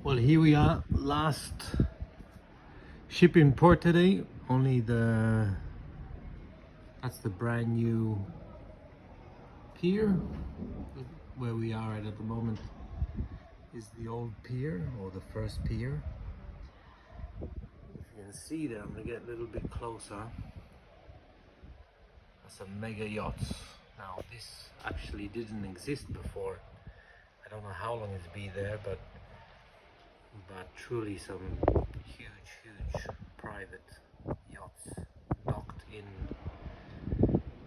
Well, here we are, last ship in port today. That's the brand new pier. Where we are at the moment is the old pier, or the first pier. If you can see there, I'm gonna get a little bit closer. That's some mega yachts. Now this actually didn't exist before. I don't know how long it's been there, but truly some huge private yachts docked in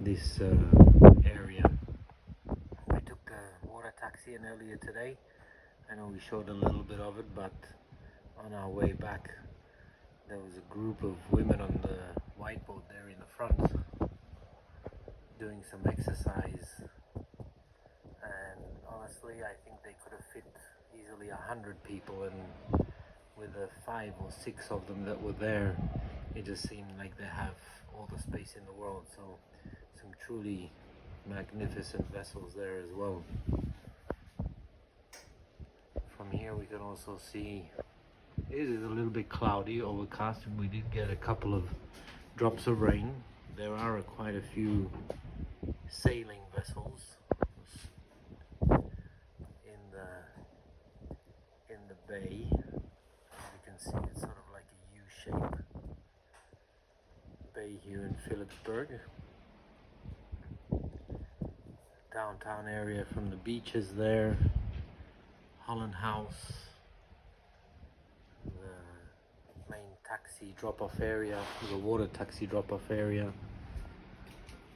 this area. We took a water taxi in earlier today. I know we showed a little bit of it, but on our way back there was a group of women on the white boat there in the front doing some exercise, and honestly I think they could have fit easily 100 people, and with the 5 or 6 of them that were there, it just seemed like they have all the space in the world. So some truly magnificent vessels there as well. From here we can also see it is a little bit cloudy, overcast, and we did get a couple of drops of rain. There are quite a few sailing vessels in the bay. You can see it's sort of like a U-shape bay here in Philipsburg. Downtown area from the beaches there, Holland House, the main taxi drop-off area, the water taxi drop-off area.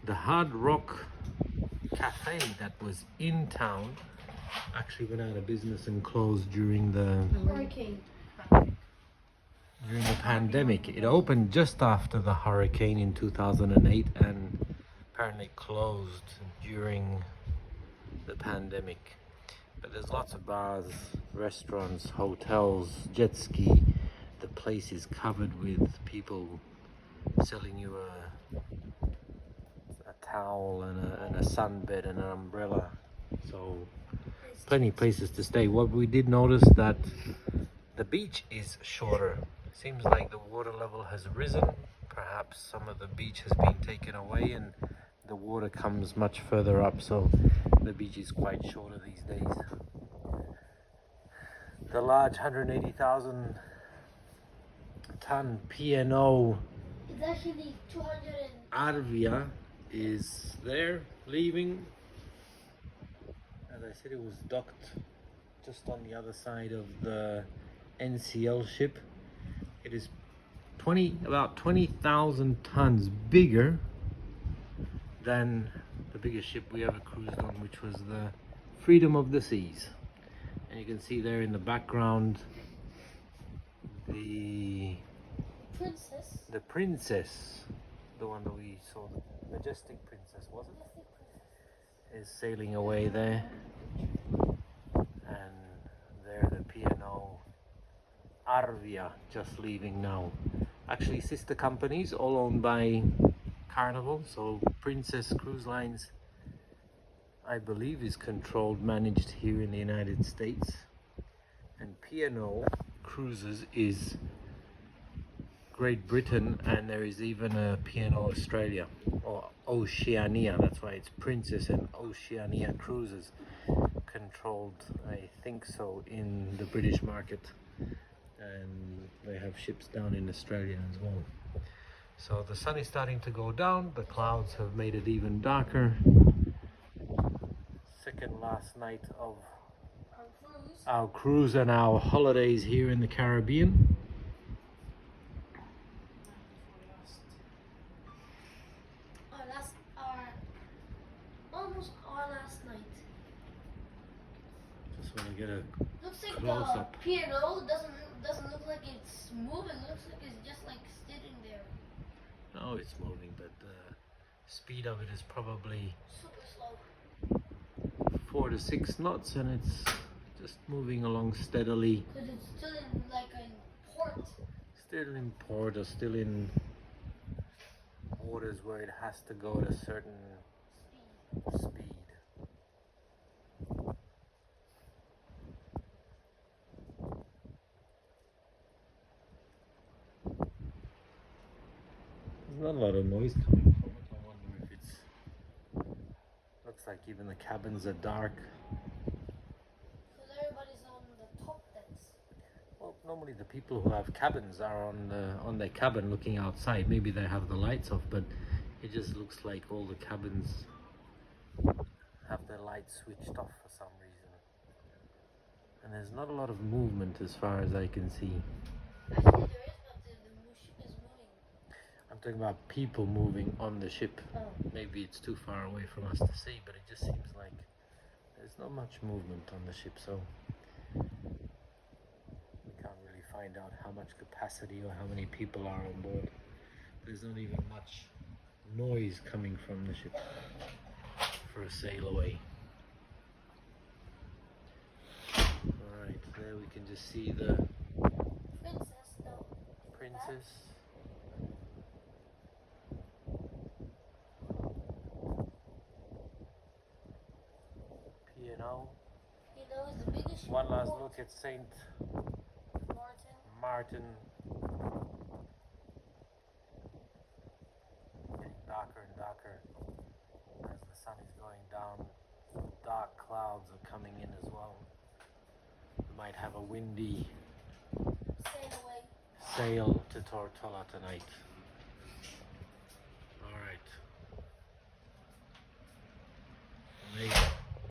The Hard Rock Cafe that was in town actually went out of business and closed during the pandemic. It opened just after the hurricane in 2008 and apparently closed during the pandemic. But there's lots of bars, restaurants, hotels, jet ski. The place is covered with people selling you a towel and a sunbed and an umbrella. So plenty of places to stay. What we did notice that the beach is shorter. Seems like the water level has risen. Perhaps some of the beach has been taken away and the water comes much further up, so the beach is quite shorter these days. The large 180,000 ton P&O it's actually 200 Arvia is there, leaving. As I said, it was docked just on the other side of the NCL ship. It is about 20,000 tons bigger than the biggest ship we ever cruised on, which was the Freedom of the Seas. And you can see there in the background the Princess, the one that we saw, the Majestic Princess, was it? Is sailing away there, and there the P&O Arvia just leaving now. Actually sister companies, all owned by Carnival. So Princess Cruise Lines, I believe, is controlled, managed here in the United States, and P&O Cruises is Great Britain, and there is even a P&O Australia, or Oceania. That's why it's Princess and Oceania Cruises, controlled, I think so, in the British market, and they have ships down in Australia as well. So the sun is starting to go down, the clouds have made it even darker. Second last night of our cruise and our holidays here in the Caribbean. Almost our last night. Just want to get a Looks like close the up. piano doesn't look like it's moving. Looks like it's just like sitting there. No, it's moving, but the speed of it is probably Super slow. 4 to 6 knots, and it's just moving along steadily. Because it's still in like a port. Still in port, or still in waters where it has to go at a certain speed. There's not a lot of noise coming from it. I wonder if it's... Looks like even the cabins are dark. Because everybody's on the top decks. Well, normally the people who have cabins are on their cabin looking outside. Maybe they have the lights off, but it just looks like all the cabins have their lights switched off for some reason. And there's not a lot of movement as far as I can see. Actually, there is, but the ship is moving. I'm talking about people moving on the ship. Oh. Maybe it's too far away from us to see, but it just seems like there's not much movement on the ship, so we can't really find out how much capacity or how many people are on board. There's not even much noise coming from the ship for a sail away. Alright, there we can just see the Princess, though. princess. P&O. You know, it's the biggest ship. One in the last world. look at St Maarten. Maarten. Getting darker and darker as the sun is going down. Dark clouds are coming in as well. We might have a windy Sail away. sail to Tortola tonight.